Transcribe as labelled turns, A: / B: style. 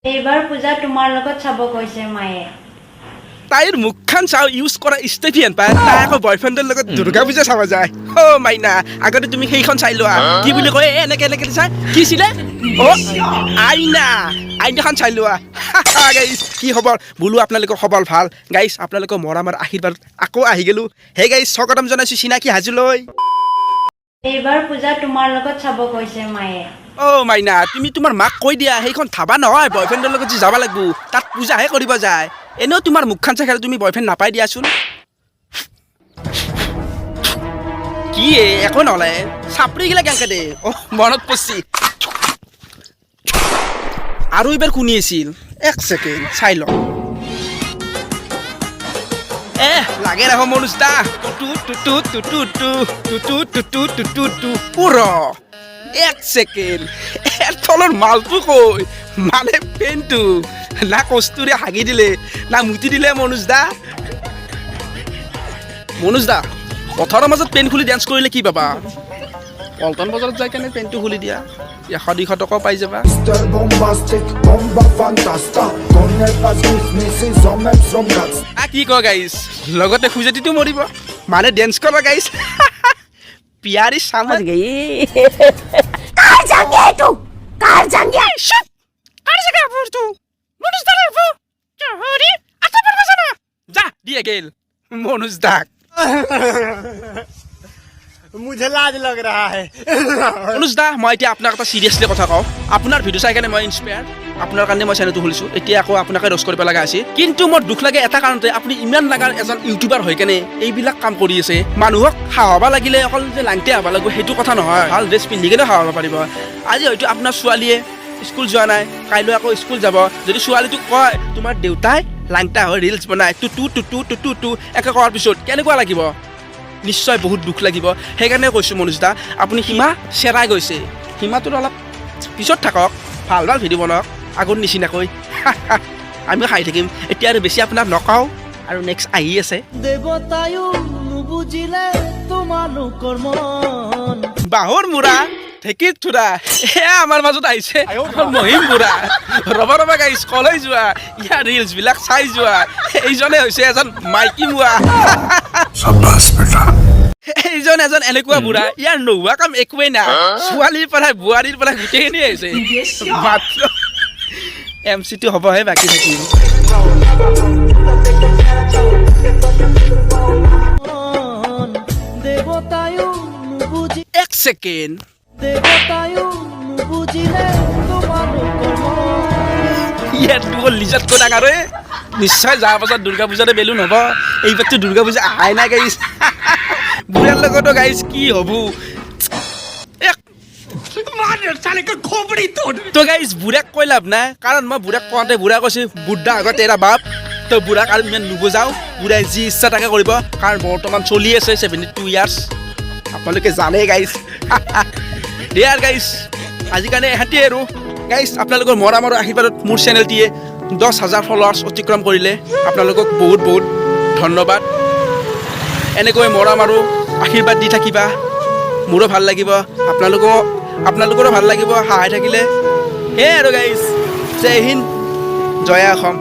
A: এইবাৰ পূজা তোমাৰ লগত চাব কৈছে মায়ে
B: তাইৰ মুখখন চাও ইউজ কৰা ষ্টেফিয়ান পায় তাই আকৌ বয়ফ্ৰেণ্ডৰ লগত দুৰ্গা পূজা চাব যায় অ মাইনা আগতে তুমি সেইখন চাই লোৱা কি বুলি কয় এনেকে এনেকে চাই কি ছিলে অ আইনাখন চাই লোৱা গাইছ কি খবৰ বোলো আপোনালোকৰ খবৰ ভাল গাইছ আপোনালোকৰ মৰমৰ আশীৰ্বাদ আকৌ আহি গেলো হে গাইছ স্বাগতম জনাইছো চিনাকি হাজোলৈ
A: এইবাৰ পূজা তোমাৰ লগত চাব কৈছে মায়ে
B: অ মাইনা তুমি তোমাৰ মাক কৈ দিয়া সেইখন ধাবা নহয় বয়ফ্ৰেণ্ডৰ লগত যে যাব লাগিব তাত পূজাহে কৰিব যায় এনেও তোমাৰ মুখখন চাই তুমি বয়ফ্ৰেণ্ড নাপাই দিয়াচোন কি একো নলে চাপৰি গিলা কেনেকে দে অ মনত পৰছি আৰু এবাৰ শুনি আছিল এক ছেকেণ্ড চাই ল লাগে ৰাখ মনুজ দা এক ছেকেণ্ড তলৰ মালটো কৈ মানে পেনটো না কস্তুৰে হাগি দিলে না মুতি দিলে মনুজ দা পথাৰৰ মাজত পেন খুলি ডান্স কৰিলে কি পাবা পল্টন বজাৰত যাই কেনে পেনটো খুলি দিয়া 100-200 টকাও পাই যাবা কি কয় গাইছ লগতে খুজেটিটো মৰিব মানে ডান্স কৰা গাইছ পিয়াৰি সামজ গই কাৰ জাঙ্গে ফুৰতু মনুজ দা ফু চহৰি আটা পৰবা না যা দিয়ে গেল মনুজ দাক
C: मुझे लाज लग रहा है
B: অনুজ দা মই এতিয়া আপোনাক এটা সিৰিয়াছলি কথা কওঁ আপোনাৰ ভিডিঅ' চাই কেনে মই ইনস্পায়াৰ আপোনাৰ কাৰণে মই চেনেলটো খুলিছো এতিয়া আকৌ আপোনাকে ৰস কৰিব লগা আছে কিন্তু মোৰ দুখ লাগে এটা কাৰণতে আপুনি ইমান লাগাৰ এজন ইউটিউবাৰ হৈ কেনে এইবিলাক কাম কৰি আছে মানুহক হাৱাবা লাগিলে অকল যে লাংতে হাবা লাগিব সেইটো কথা নহয় ভাল ড্ৰেছ পিন্ধি কেনে হাৱাব পাৰিব আজি হয়তো আপোনাৰ ছোৱালীয়ে স্কুল যোৱা নাই কাইলৈ আকৌ স্কুল যাব যদি ছোৱালীটোক কয় তোমাৰ দেউতাই লাংটা হৈ ৰিলছ বনাই টু একে কৰাৰ পিছত কেনেকুৱা লাগিব নিশ্চয় বহুত দুখ লাগিব সেইকাৰণে কৈছোঁ মনুজ দা আপুনি সীমা চেৰাই গৈছে সীমাটোৰ অলপ পিছত থাকক ভাল ভাল ভিডিঅ' বনাওক আগৰ নিচিনাকৈ আমি খাই থাকিম এতিয়া আৰু বেছি আপোনাক নকওঁ আৰু নেক্সট আহি আছে
D: দেৱতায়ো নুবুজিলে তোমালোকৰ মন
B: বাঁহৰ মূৰা ঢেঁকীত থোৰা এয়া আমাৰ মাজত আহিছে মহিম বুঢ়া ৰবা গাইছ কলৈ যোৱা ইয়াৰ ৰিলছ বিলাক চাই যোৱা এইজনে হৈছে এজন মাইকী মুৱা এইজন এজন এনেকুৱা বুঢ়া ইয়াৰ নোহোৱা কাম একোৱেই নাই ছোৱালীৰ পৰা বোৱাৰীৰ পৰা গোটেইখিনি আহিছে মাত্ৰ MC টো হ'বহে বাকী থাকিম
D: দেৱতায়ো নুবুজি
B: এক ছেকেণ্ড
D: দেৱতায়ো নুবুজিলে তোমালোকৰ মন
B: ইয়াত লিজাত কৈ ডাঙৰে নিশ্চয় যোৱাৰ পাছত দুৰ্গা পূজাতে বেলুন হ'ব এইবাৰতো দুৰ্গা পূজা আহাই নাই গাইছ বুঢ়াৰ লগতো গাইছ কি হ'ব তো গাইছ বুঢ়াক কৈ লাভ নাই কাৰণ মই বুঢ়াক কওঁতে বুঢ়া কৈছে বুঢ়া আগত তেৰা বাপ তো বুঢ়াক আৰু ইমান নুবুজাওঁ বুঢ়াই যি ইচ্ছা তাকে কৰিব কাৰণ বৰ্তমান চলি আছে 72 ইয়াৰ্ছ আপোনালোকে জানে গাইছ দেয়াৰ গাইছ আজি কাৰণে এহাঁতিয়ে আৰু গাইছ আপোনালোকৰ মৰমৰ আশীৰ্বাদত মোৰ চেনেলটিয়ে 10,000 ফলোৱাৰ্ছ অতিক্ৰম কৰিলে আপোনালোকক বহুত বহুত ধন্যবাদ এনেকৈ মৰম আৰু আশীৰ্বাদ দি থাকিবা মোৰো ভাল লাগিব আপোনালোকৰো ভাল লাগিব সহায় থাকিলে সেয়াই আৰু গাইছ জয় হিন্দ জয় অসম